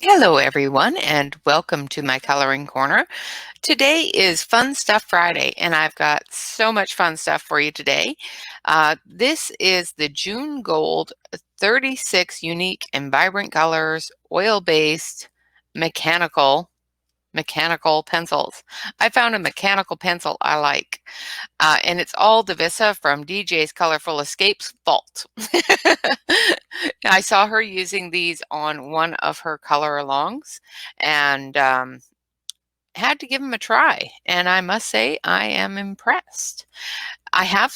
Hello, everyone, and welcome to my coloring corner. Today is Fun Stuff Friday, and I've got so much fun stuff for you today. This is the June Gold 36 unique and vibrant colors, oil-based mechanical pencils. I found a mechanical pencil I like, and it's all Divisa from DJ's Colorful Escapes Vault. I saw her using these on one of her color alongs and had to give them a try. And I must say, I am impressed. I have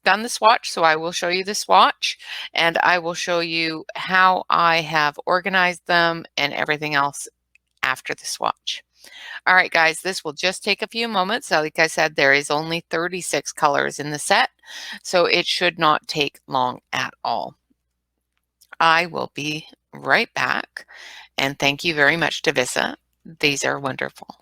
done the swatch, so I will show you the swatch and I will show you how I have organized them and everything else after the swatch. All right, guys, this will just take a few moments. Like I said, there is only 36 colors in the set, so it should not take long at all. I will be right back, and thank you very much, Divisa. These are wonderful.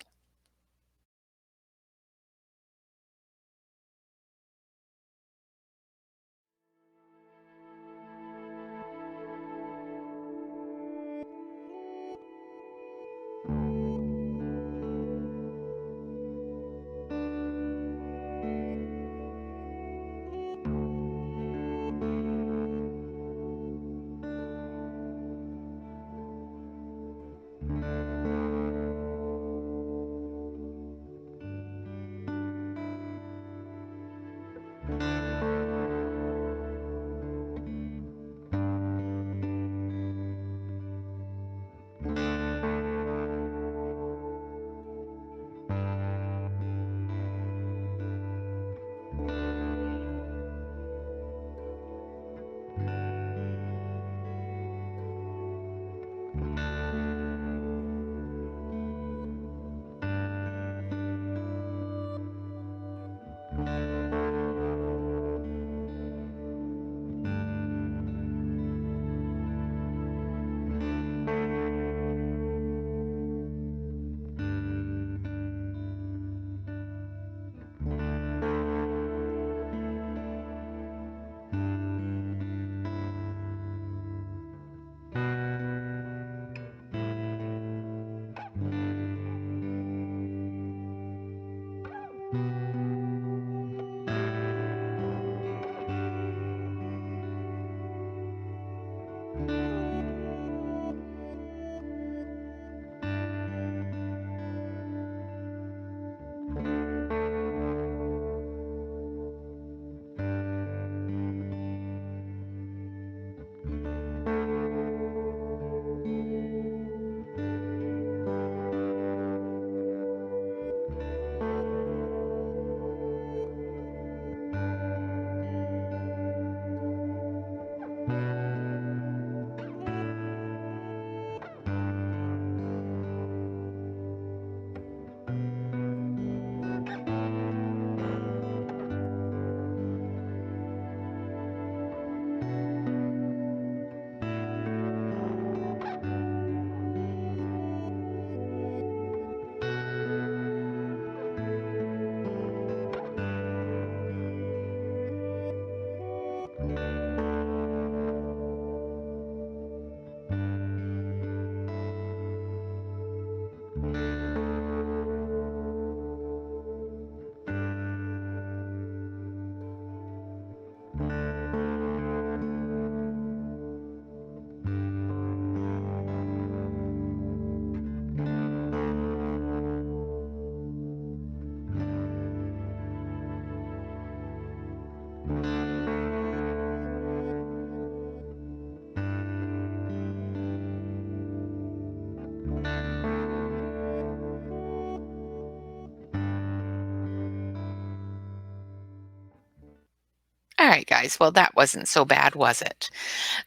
All right, guys, well, that wasn't so bad, was it?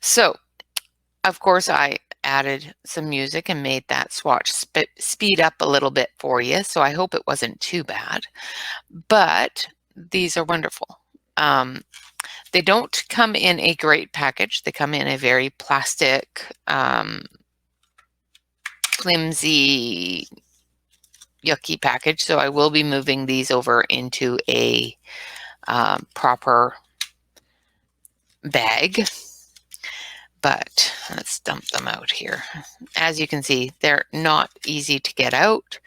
So, of course, I added some music and made that swatch speed up a little bit for you, so I hope it wasn't too bad. But these are wonderful. They don't come in a great package. They come in a very plastic, flimsy, yucky package, so I will be moving these over into a proper bag. but let's dump them out here. As you can see, they're not easy to get out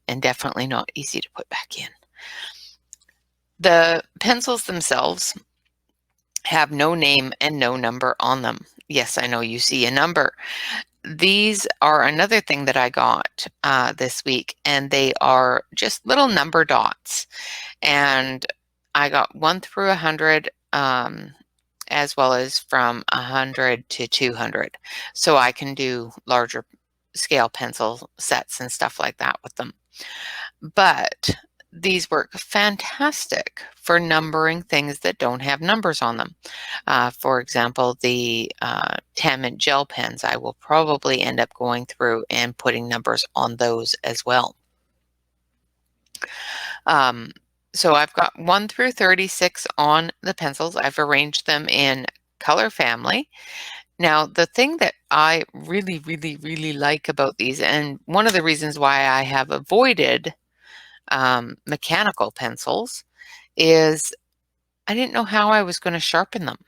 and definitely not easy to put back in. The pencils themselves have no name and no number on them. Yes, I know you see a number. These are another thing that I got this week, and they are just little number dots. And I got 1 through 100, as well as from 100 to 200. So I can do larger scale pencil sets and stuff like that with them. But these work fantastic for numbering things that don't have numbers on them. For example, the Tamint gel pens, I will probably end up going through and putting numbers on those as well. So I've got 1 through 36 on the pencils. I've arranged them in color family. Now, the thing that I really, really, really like about these, and one of the reasons why I have avoided mechanical pencils, is I didn't know how I was going to sharpen them.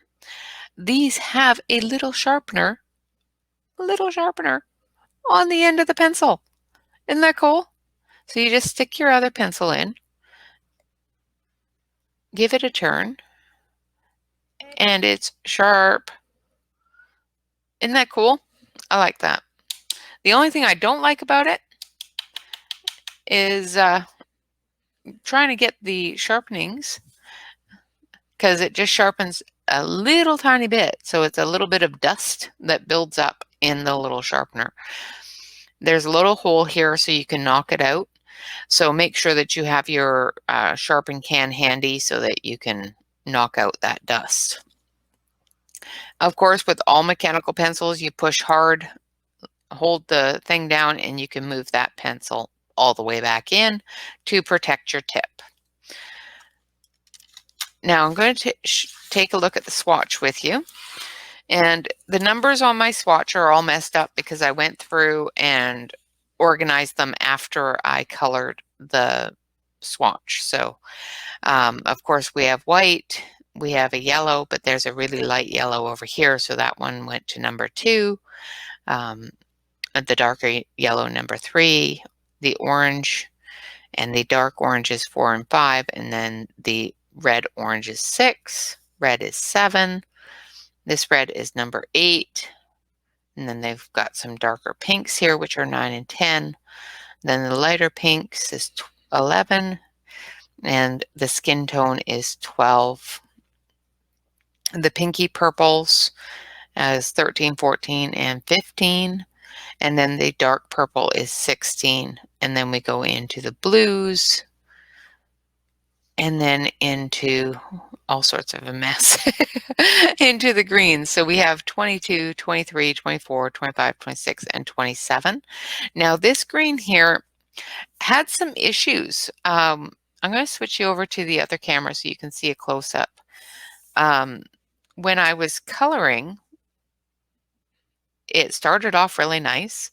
These have a little sharpener on the end of the pencil. Isn't that cool? So you just stick your other pencil in, give it a turn, and it's sharp. Isn't that cool? I like that. The only thing I don't like about it is trying to get the sharpenings, because it just sharpens a little tiny bit. So it's a little bit of dust that builds up in the little sharpener. There's a little hole here so you can knock it out. So make sure that you have your sharpen can handy so that you can knock out that dust. Of course, with all mechanical pencils, you push hard, hold the thing down, and you can move that pencil all the way back in to protect your tip. Now I'm going to take a look at the swatch with you. And the numbers on my swatch are all messed up because I went through and organized them after I colored the swatch. So, of course, we have white, we have a yellow, but there's a really light yellow over here. So that one went to number 2. The darker yellow, number 3, the orange, and the dark orange is 4 and 5, and then the red orange is 6, red is 7, this red is number 8, and then they've got some darker pinks here, which are 9 and 10, then the lighter pinks is 11, and the skin tone is 12. The pinky purples as 13, 14, and 15, and then the dark purple is 16, and then we go into the blues, and then into all sorts of a mess, into the greens. So we have 22, 23, 24, 25, 26, and 27. Now this green here had some issues. I'm going to switch you over to the other camera so you can see a close-up. When I was coloring, it started off really nice,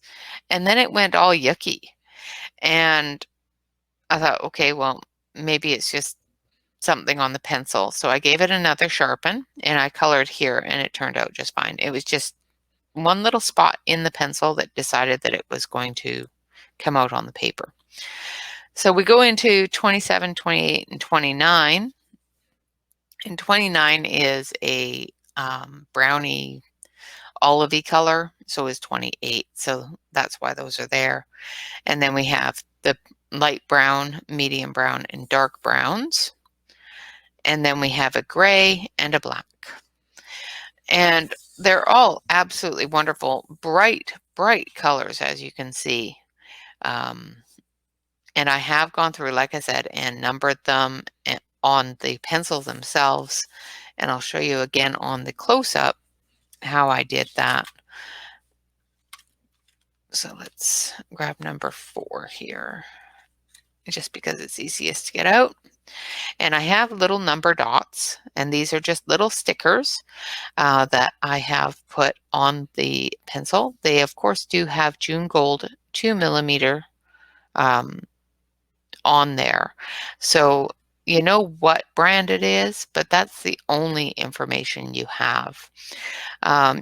and then it went all yucky. And I thought, okay, well, maybe it's just something on the pencil. So I gave it another sharpen, and I colored here, and it turned out just fine. It was just one little spot in the pencil that decided that it was going to come out on the paper. So we go into 27, 28, and 29. And 29 is a brownie olivey color, so is 28. So that's why those are there. And then we have the light brown, medium brown, and dark browns. And then we have a gray and a black. And they're all absolutely wonderful, bright, bright colors, as you can see. And I have gone through, like I said, and numbered them on the pencils themselves. And I'll show you again on the close-up how I did that. So let's grab number 4 here, just because it's easiest to get out. And I have little number dots, and these are just little stickers that I have put on the pencil. They, of course, do have June Gold 2mm on there. So you know what brand it is, but that's the only information you have.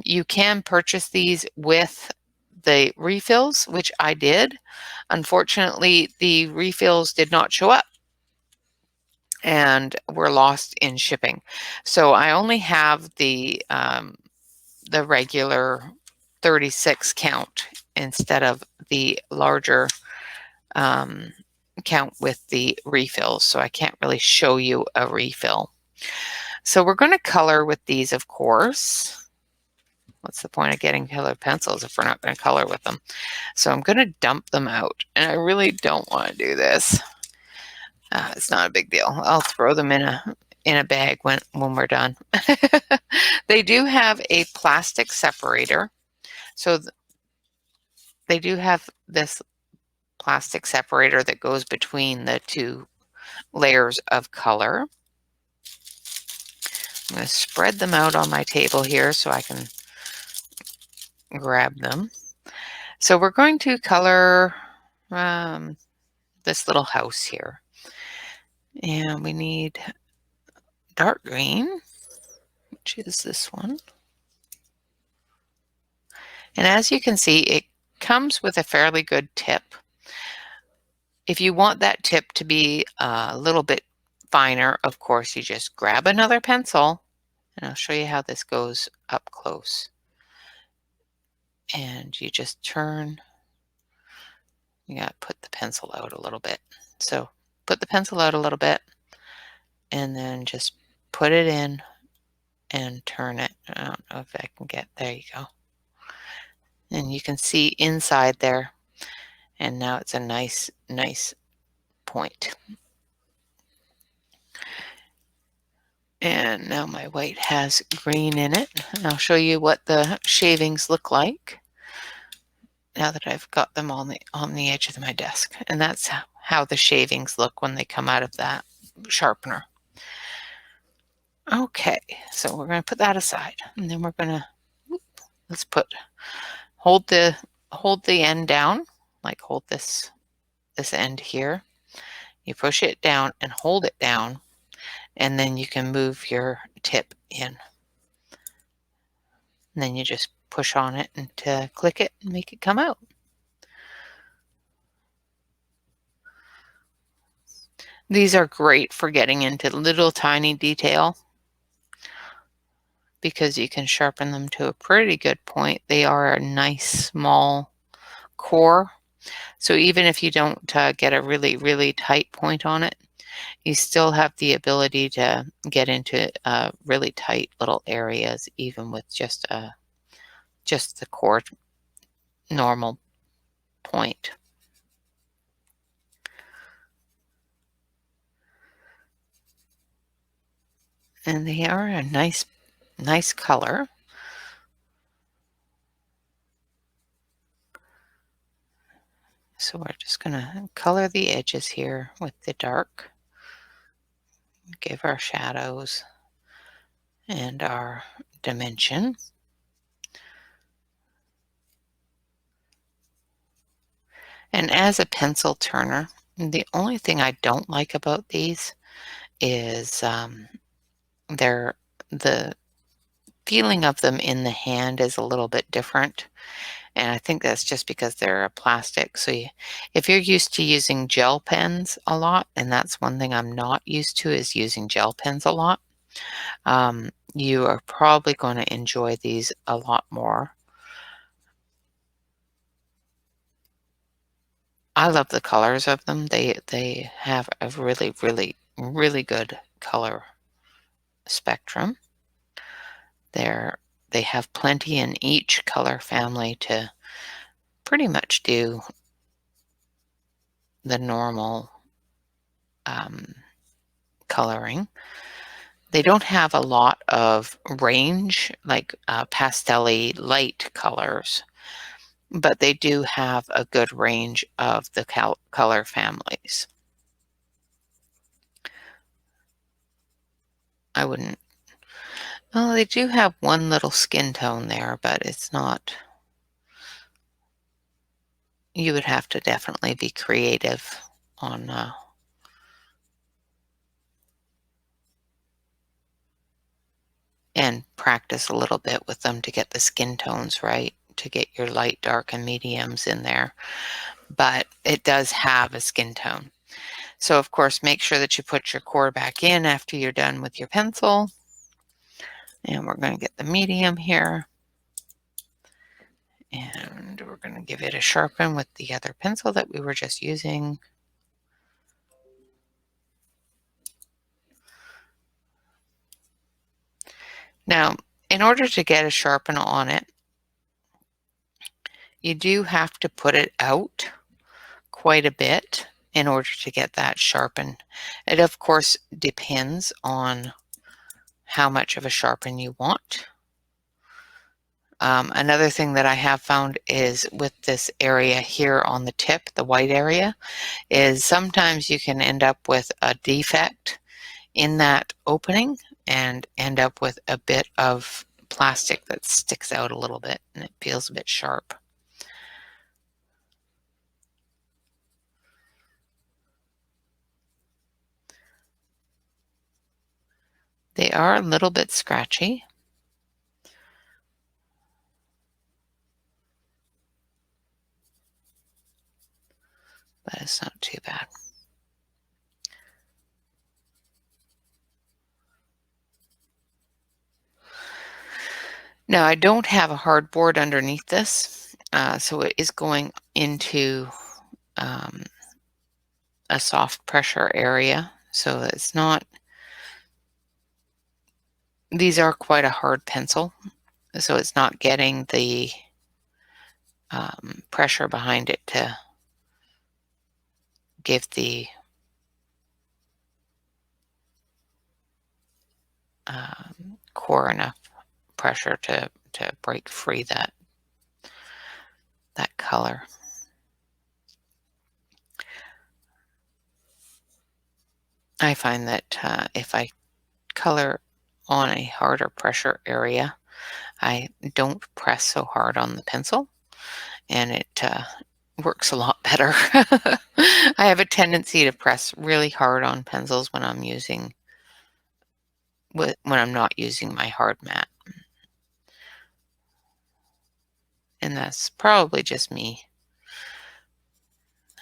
You can purchase these with the refills, which I did. Unfortunately, the refills did not show up and were lost in shipping. So I only have the regular 36 count instead of the larger um, count with the refills. So I can't really show you a refill. So we're going to color with these, of course. What's the point of getting colored pencils if we're not going to color with them? So I'm going to dump them out, and I really don't want to do this. It's not a big deal. I'll throw them in a bag when we're done. They do have a plastic separator. So they do have this plastic separator that goes between the two layers of color. I'm going to spread them out on my table here so I can grab them. So we're going to color this little house here. And we need dark green, which is this one. And as you can see, it comes with a fairly good tip. If you want that tip to be a little bit finer, of course, you just grab another pencil, and I'll show you how this goes up close. And you just turn, you got to put the pencil out a little bit. So put the pencil out a little bit, and then just put it in and turn it. I don't know if I can get, there you go. And you can see inside there, and now it's a nice point. And now my white has green in it. And I'll show you what the shavings look like now that I've got them on the edge of my desk. And that's how the shavings look when they come out of that sharpener. Okay, so we're going to put that aside, and then we're going to hold the end down, like hold this end here. You push it down and hold it down, and then you can move your tip in. And then you just push on it and to click it and make it come out. These are great for getting into little tiny detail because you can sharpen them to a pretty good point. They are a nice small core. So even if you don't get a really tight point on it, you still have the ability to get into really tight little areas, even with just the core normal point. And they are a nice color. So we're just going to color the edges here with the dark, give our shadows and our dimension. And as a pencil turner, the only thing I don't like about these is the feeling of them in the hand is a little bit different. And I think that's just because they're a plastic. So if you're used to using gel pens a lot, and that's one thing I'm not used to is using gel pens a lot, you are probably going to enjoy these a lot more. I love the colors of them. They have a really good color spectrum. They have plenty in each color family to pretty much do the normal coloring. They don't have a lot of range, like pastel-y light colors, but they do have a good range of the color families. I wouldn't, well, they do have one little skin tone there, but it's not, you would have to definitely be creative on and practice a little bit with them to get the skin tones right, to get your light, dark, and mediums in there. But it does have a skin tone. So of course, make sure that you put your core back in after you're done with your pencil. And we're going to get the medium here. And we're going to give it a sharpen with the other pencil that we were just using. Now, in order to get a sharpen on it, you do have to put it out quite a bit in order to get that sharpen. It, of course, depends on how much of a sharpen you want. Another thing that I have found is with this area here on the tip, the white area, is sometimes you can end up with a defect in that opening and end up with a bit of plastic that sticks out a little bit and it feels a bit sharp. They are a little bit scratchy, but it's not too bad. Now, I don't have a hardboard underneath this, so it is going into a soft pressure area. So it's not, these are quite a hard pencil, so it's not getting the pressure behind it to give the core enough pressure to break free that color. I find that if I color on a harder pressure area, I don't press so hard on the pencil, and it works a lot better. I have a tendency to press really hard on pencils when I'm not using my hard mat. And that's probably just me.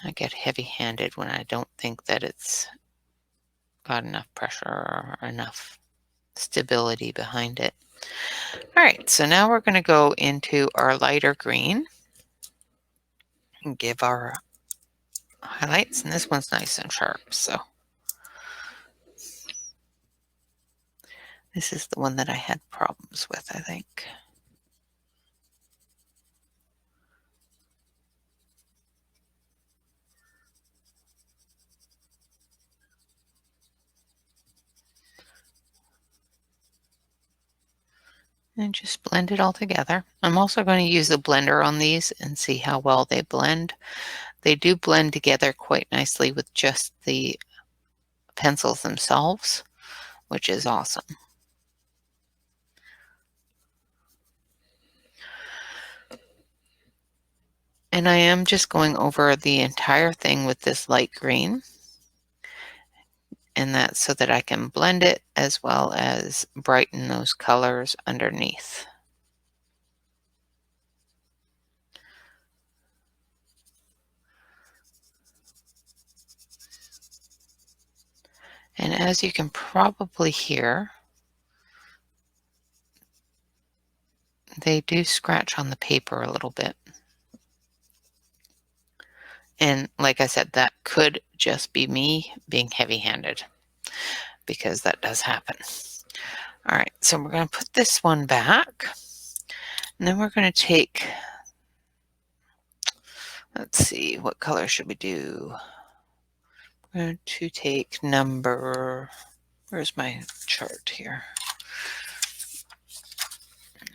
I get heavy-handed when I don't think that it's got enough pressure or enough stability behind it. All right, so now we're going to go into our lighter green and give our highlights, and this one's nice and sharp, so this is the one that I had problems with, I think. And just blend it all together. I'm also going to use the blender on these and see how well they blend. They do blend together quite nicely with just the pencils themselves, which is awesome. And I am just going over the entire thing with this light green, and that's so that I can blend it as well as brighten those colors underneath. And as you can probably hear, they do scratch on the paper a little bit. And like I said, that could just be me being heavy-handed, because that does happen. All right, so we're going to put this one back, and then we're going to take, let's see, what color should we do? We're going to take number, where's my chart here?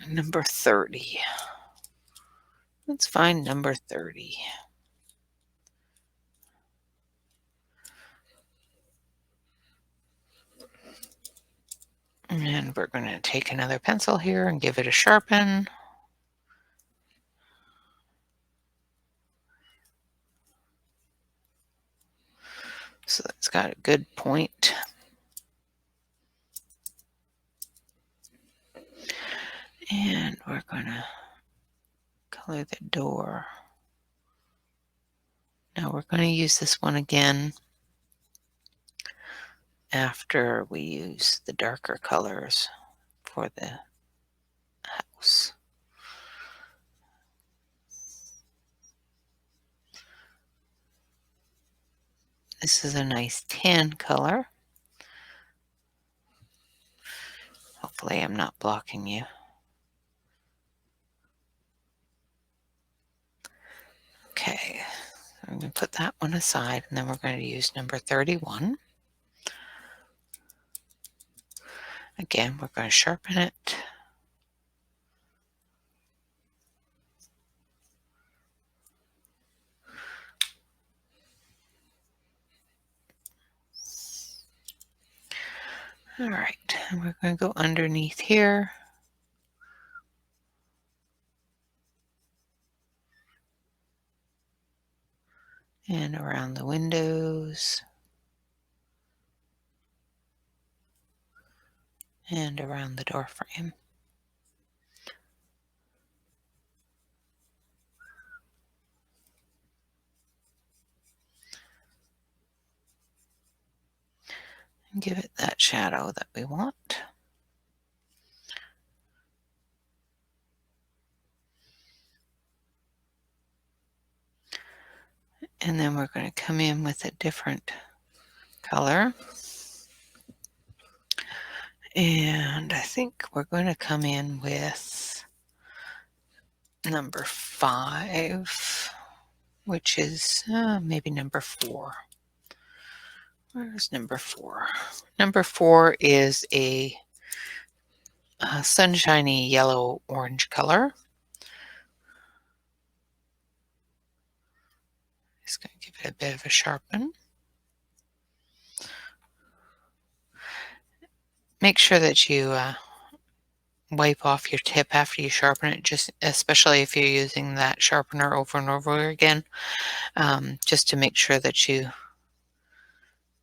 Number 30. Let's find number 30. And we're going to take another pencil here and give it a sharpen. So that's got a good point. we're going to color the door. Now we're going to use this one again after we use the darker colors for the house. This is a nice tan color. Hopefully I'm not blocking you. Okay, I'm going to put that one aside, and then we're going to use number 31. Again, we're going to sharpen it. All right, and we're going to go underneath here. And around the windows. And around the door frame. And give it that shadow that we want. And then we're going to come in with a different color. And I think we're going to come in with number 5, which is maybe number 4. Where's number 4? Number 4 is a sunshiny yellow-orange color. Just going to give it a bit of a sharpen. Make sure that you wipe off your tip after you sharpen it, just especially if you're using that sharpener over and over again, just to make sure that you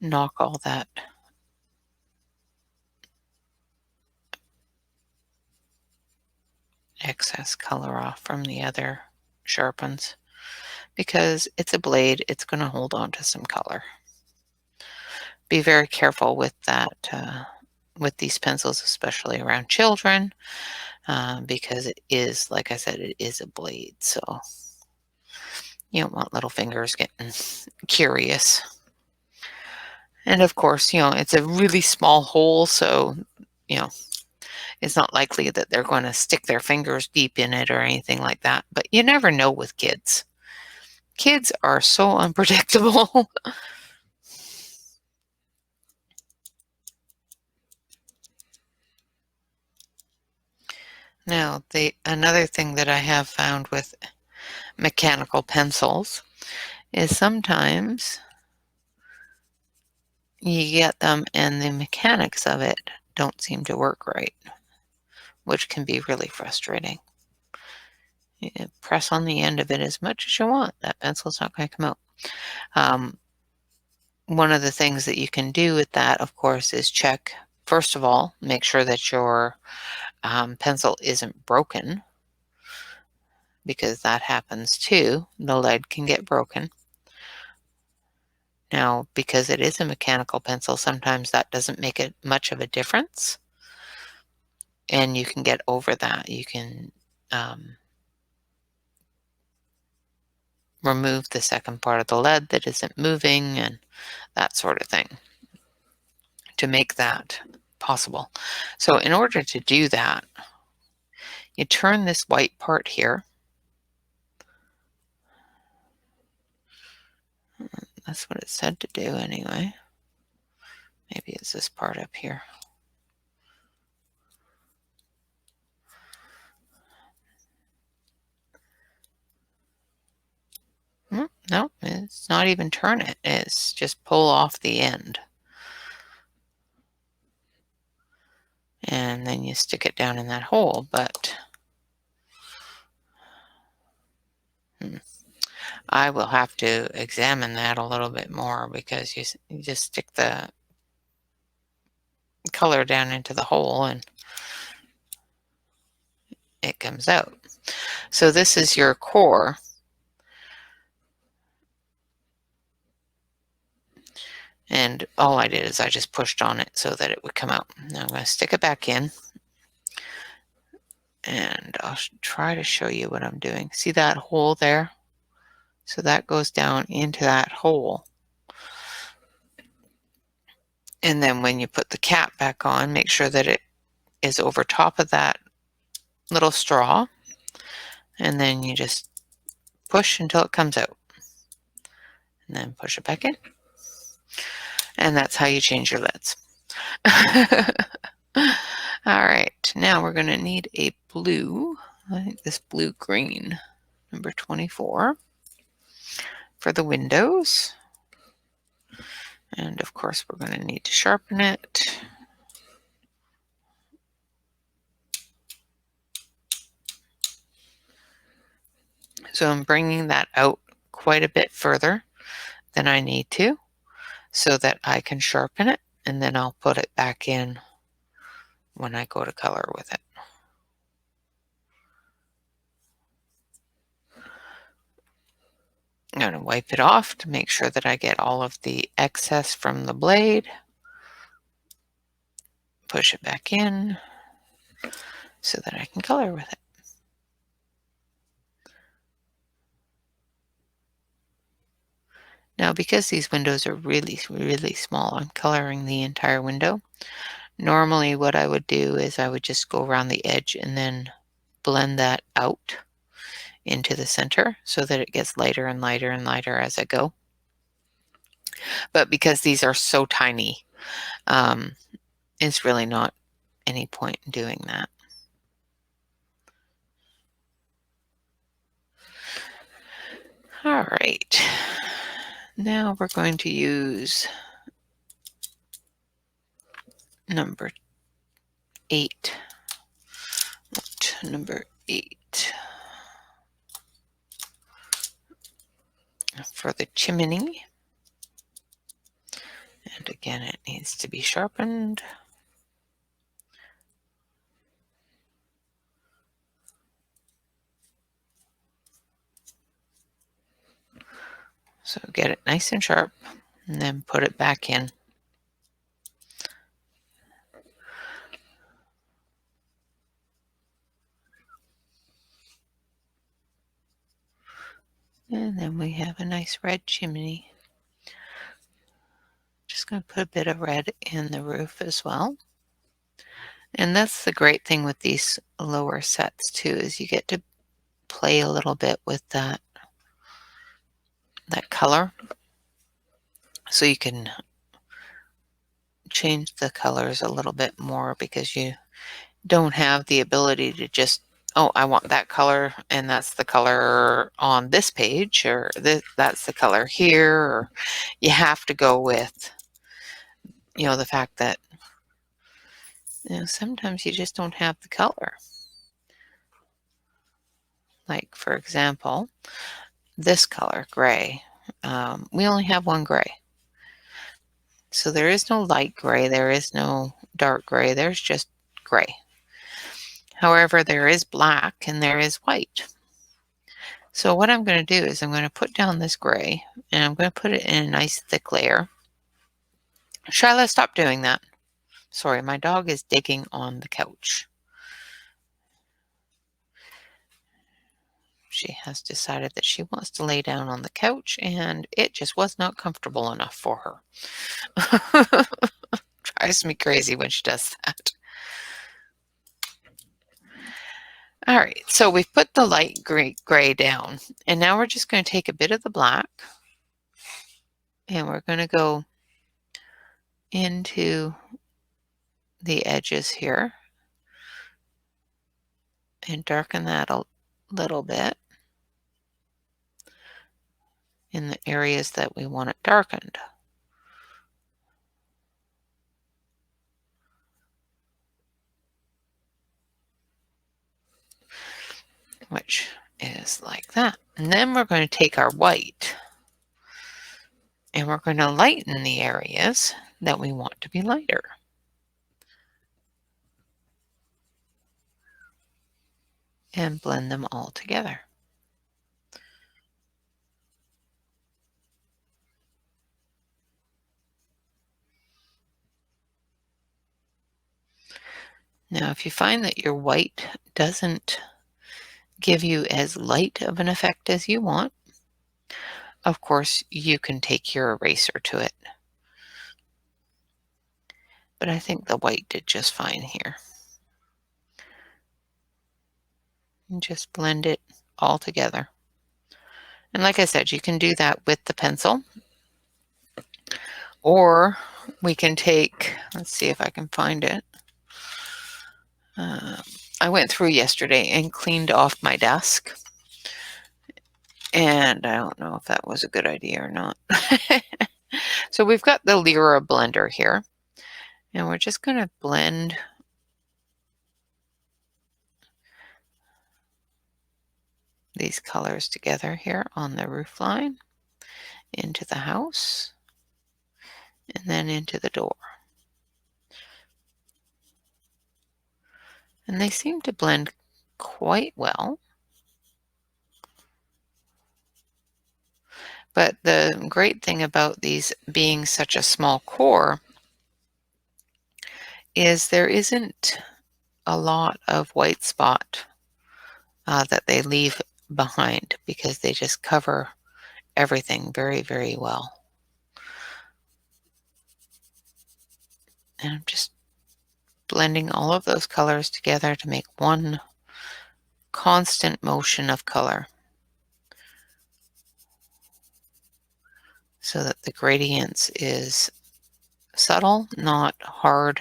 knock all that excess color off from the other sharpens, because it's a blade, it's going to hold on to some color. Be very careful with that, with these pencils, especially around children, because it is, like I said, it is a blade, so you don't want little fingers getting curious. And of course, it's a really small hole, so, it's not likely that they're going to stick their fingers deep in it or anything like that. But you never know with kids. Kids are so unpredictable. Now, another thing that I have found with mechanical pencils is sometimes you get them and the mechanics of it don't seem to work right, which can be really frustrating. You press on the end of it as much as you want. That pencil's not going to come out. One of the things that you can do with that, of course, is check, first of all, make sure that your pencil isn't broken, because that happens too. The lead can get broken. Now, because it is a mechanical pencil, sometimes that doesn't make it much of a difference, and you can get over that. You can remove the second part of the lead that isn't moving and that sort of thing to make that possible. So in order to do that, you turn this white part here. That's what it said to do anyway. Maybe it's this part up here. No, it's not even turn it. It's just pull off the end. And then you stick it down in that hole, but I will have to examine that a little bit more, because you just stick the color down into the hole and it comes out. So this is your core. And all I did is I just pushed on it so that it would come out. Now I'm going to stick it back in. And I'll try to show you what I'm doing. See that hole there? So that goes down into that hole. And then when you put the cap back on, make sure that it is over top of that little straw. And then you just push until it comes out. And then push it back in. And that's how you change your lids. All right, now we're going to need a blue. I think this blue-green, number 24, for the windows. And of course, we're going to need to sharpen it. So I'm bringing that out quite a bit further than I need to so that I can sharpen it, and then I'll put it back in when I go to color with it. I'm going to wipe it off to make sure that I get all of the excess from the blade. Push it back in so that I can color with it. Now, because these windows are really, really small, I'm coloring the entire window. Normally what I would do is I would just go around the edge and then blend that out into the center so that it gets lighter and lighter and lighter as I go. But because these are so tiny, it's really not any point in doing that. All right, now we're going to use number 8. Number 8 for the chimney. And again, it needs to be sharpened. So get it nice and sharp and then put it back in. And then we have a nice red chimney. Just going to put a bit of red in the roof as well. And that's the great thing with these lower sets too, is you get to play a little bit with that color. So you can change the colors a little bit more because you don't have the ability to just, oh, I want that color and that's the color on this page, or that's the color here. Or you have to go with, the fact that, sometimes you just don't have the color. Like, for example, this color, gray. We only have one gray. So there is no light gray, there is no dark gray, there's just gray. However, there is black and there is white. So what I'm going to do is I'm going to put down this gray and I'm going to put it in a nice thick layer. Shyla, stop doing that. Sorry, my dog is digging on the couch. She has decided that she wants to lay down on the couch and it just was not comfortable enough for her. Drives me crazy when she does that. All right, so we've put the light gray down, and now we're just going to take a bit of the black and we're going to go into the edges here and darken that a little bit in the areas that we want it darkened. Which is like that. And then we're going to take our white and we're going to lighten the areas that we want to be lighter. and blend them all together. Now, if you find that your white doesn't give you as light of an effect as you want, of course, you can take your eraser to it. But I think the white did just fine here. And just blend it all together. And like I said, you can do that with the pencil. Or we can take, let's see if I can find it. I went through yesterday and cleaned off my desk. And I don't know if that was a good idea or not. So we've got the Lyra blender here. And we're just going to blend these colors together here on the roof line, into the house, and then into the door. And they seem to blend quite well. But the great thing about these being such a small core is there isn't a lot of white spot that they leave behind, because they just cover everything very, very well. And I'm just blending all of those colors together to make one constant motion of color, so that the gradients is subtle, not hard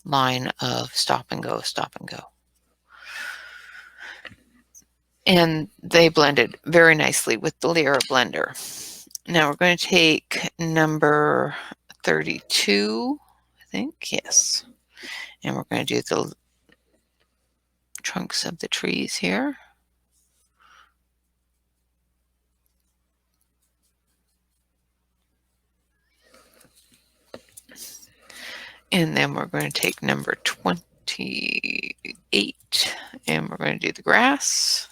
line of stop and go, stop and go. And they blended very nicely with the Lyra blender. Now we're going to take number 32, I think, yes. And we're going to do the trunks of the trees here. And then we're going to take number 28 and we're going to do the grass.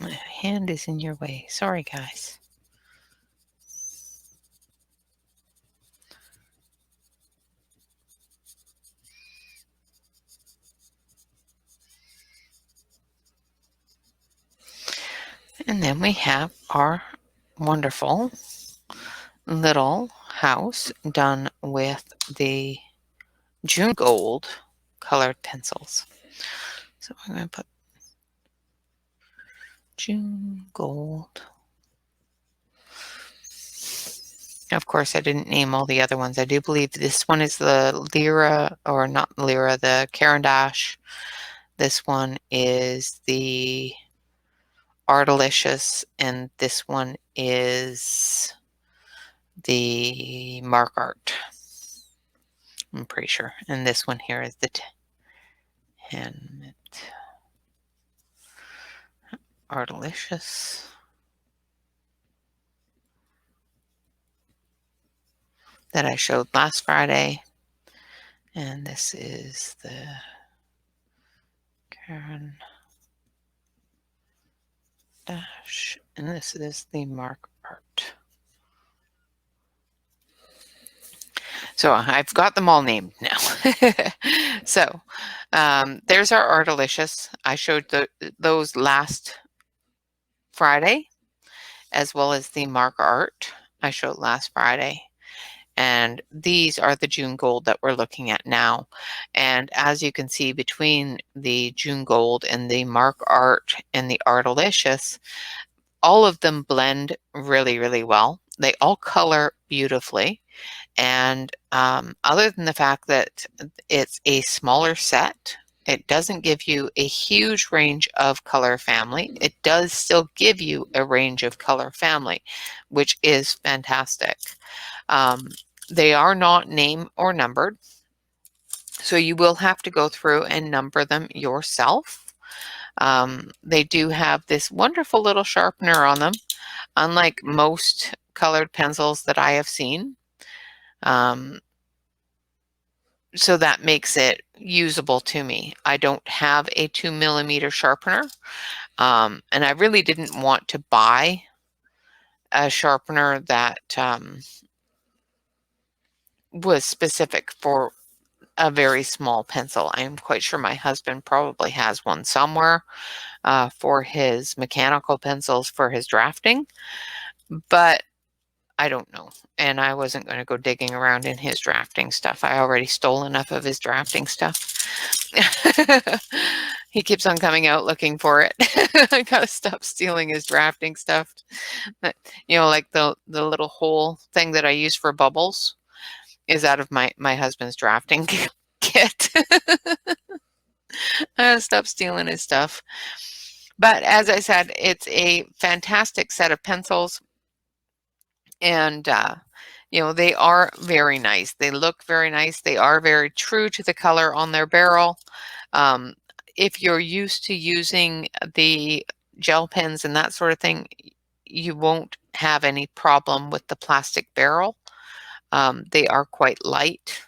My hand is in your way. Sorry, guys. And then we have our wonderful little house done with the June Gold colored pencils. So I'm going to put June Gold. Of course, I didn't name all the other ones. I do believe this one is the Lyra, or not Lyra, the Caran d'Ache. This one is the Artalicious, and this one is the Mark Art. I'm pretty sure. And this one here is the Hand Artalicious. That I showed last Friday. And this is the Caran d'Ache, and this is the Mark Art. So I've got them all named now. So there's our Artalicious. I showed those last Friday, as well as the Mark Art I showed last Friday. And these are the June Gold that we're looking at now. And as you can see, between the June Gold and the Mark Art and the Artalicious, all of them blend really, really well. They all color beautifully. And other than the fact that it's a smaller set, it doesn't give you a huge range of color family. It does still give you a range of color family, which is fantastic. They are not name or numbered, so you will have to go through and number them yourself. They do have this wonderful little sharpener on them, unlike most colored pencils that I have seen. So that makes it usable to me. I don't have a 2mm sharpener, and I really didn't want to buy a sharpener that was specific for a very small pencil. I'm quite sure my husband probably has one somewhere for his mechanical pencils for his drafting, but I don't know. And I wasn't going to go digging around in his drafting stuff. I already stole enough of his drafting stuff. He keeps on coming out looking for it. I gotta stop stealing his drafting stuff. But, like the little hole thing that I use for bubbles is out of my husband's drafting kit. I gotta stop stealing his stuff. But as I said, it's a fantastic set of pencils. And, they are very nice. They look very nice. They are very true to the color on their barrel. If you're used to using the gel pens and that sort of thing, you won't have any problem with the plastic barrel. They are quite light,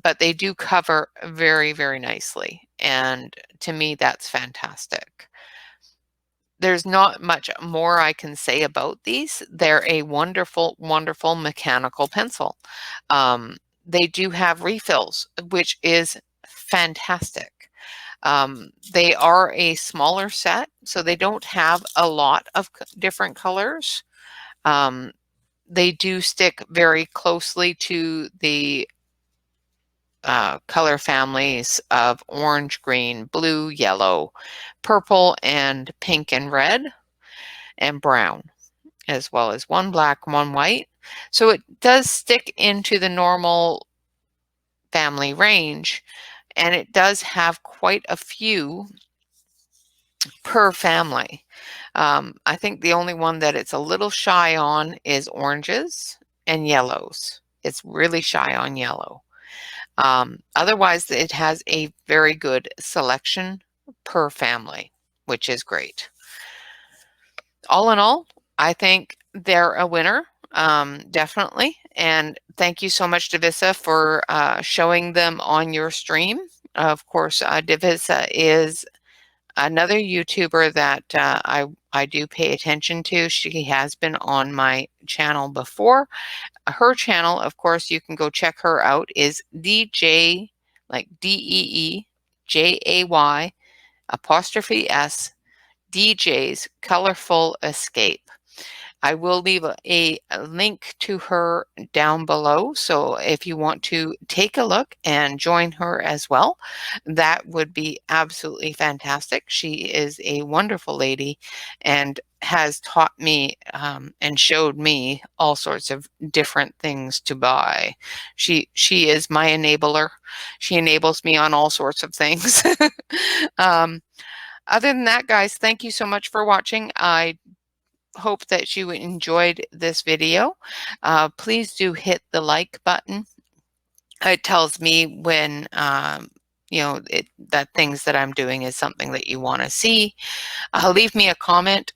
but they do cover very, very nicely. And to me, that's fantastic. There's not much more I can say about these. They're a wonderful, wonderful mechanical pencil. They do have refills, which is fantastic. They are a smaller set, so they don't have a lot of different colors. They do stick very closely to the color families of orange, green, blue, yellow, purple, and pink and red, and brown, as well as one black, one white. So it does stick into the normal family range, and it does have quite a few per family. I think the only one that it's a little shy on is oranges and yellows. It's really shy on yellow. Otherwise, it has a very good selection per family, which is great. All in all, I think they're a winner, definitely. And thank you so much, Divisa, for showing them on your stream. Of course, Divisa is another YouTuber that I do pay attention to. She has been on my channel before. Her channel, of course, you can go check her out, is DJ, like DEEJAY ' DJ's Colorful Escape. I will leave a link to her down below. So if you want to take a look and join her as well, that would be absolutely fantastic. She is a wonderful lady and has taught me and showed me all sorts of different things to buy. She is my enabler. She enables me on all sorts of things. Other than that, guys, thank you so much for watching. I hope that you enjoyed this video. Please do hit the like button. It tells me when that things that I'm doing is something that you want to see. Leave me a comment,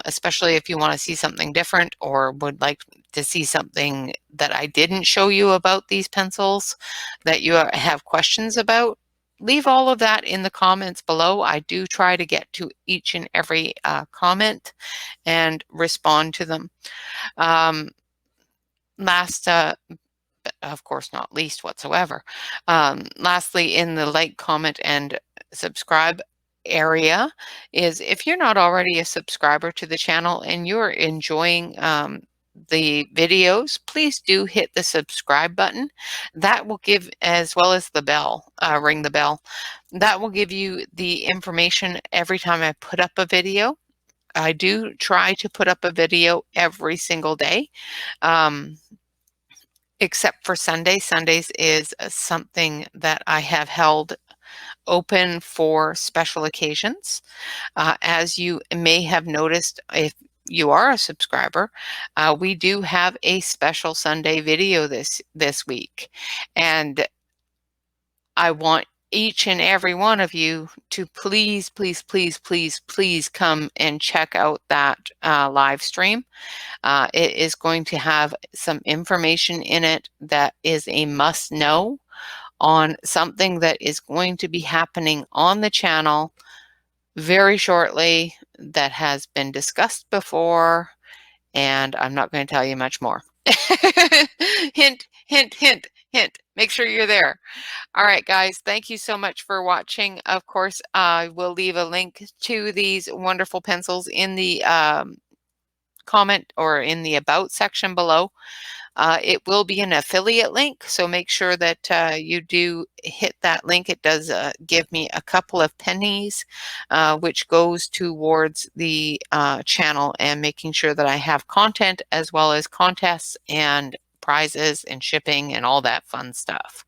especially if you want to see something different or would like to see something that I didn't show you about these pencils that you have questions about. Leave all of that in the comments below. I do try to get to each and every comment and respond to them. Last, of course, not least whatsoever. Lastly, in the like, comment, and subscribe area is if you're not already a subscriber to the channel and you're enjoying the videos, please do hit the subscribe button. That will give, as well as the bell, ring the bell. That will give you the information every time I put up a video. I do try to put up a video every single day, except for Sunday. Sundays is something that I have held open for special occasions. As you may have noticed, if you are a subscriber, we do have a special Sunday video this week, and I want each and every one of you to please, please, please, please, please come and check out that live stream. It is going to have some information in it that is a must know on something that is going to be happening on the channel very shortly that has been discussed before, and I'm not going to tell you much more. Hint, hint, hint, hint. Make sure you're there. All right, guys, thank you so much for watching. Of course, I will leave a link to these wonderful pencils in the comment or in the about section below. It will be an affiliate link, so make sure that you do hit that link. It does give me a couple of pennies, which goes towards the channel and making sure that I have content as well as contests and prizes and shipping and all that fun stuff.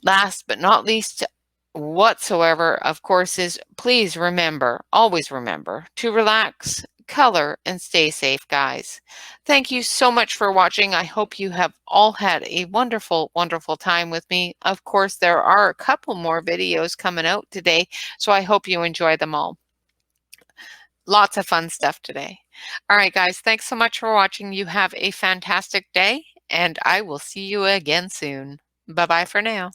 Last but not least whatsoever, of course, is please remember, always remember, to relax, color, and stay safe, guys. Thank you so much for watching. I hope you have all had a wonderful, wonderful time with me. Of course, there are a couple more videos coming out today, so I hope you enjoy them all. Lots of fun stuff today. All right, guys, thanks so much for watching. You have a fantastic day, and I will see you again soon. Bye-bye for now.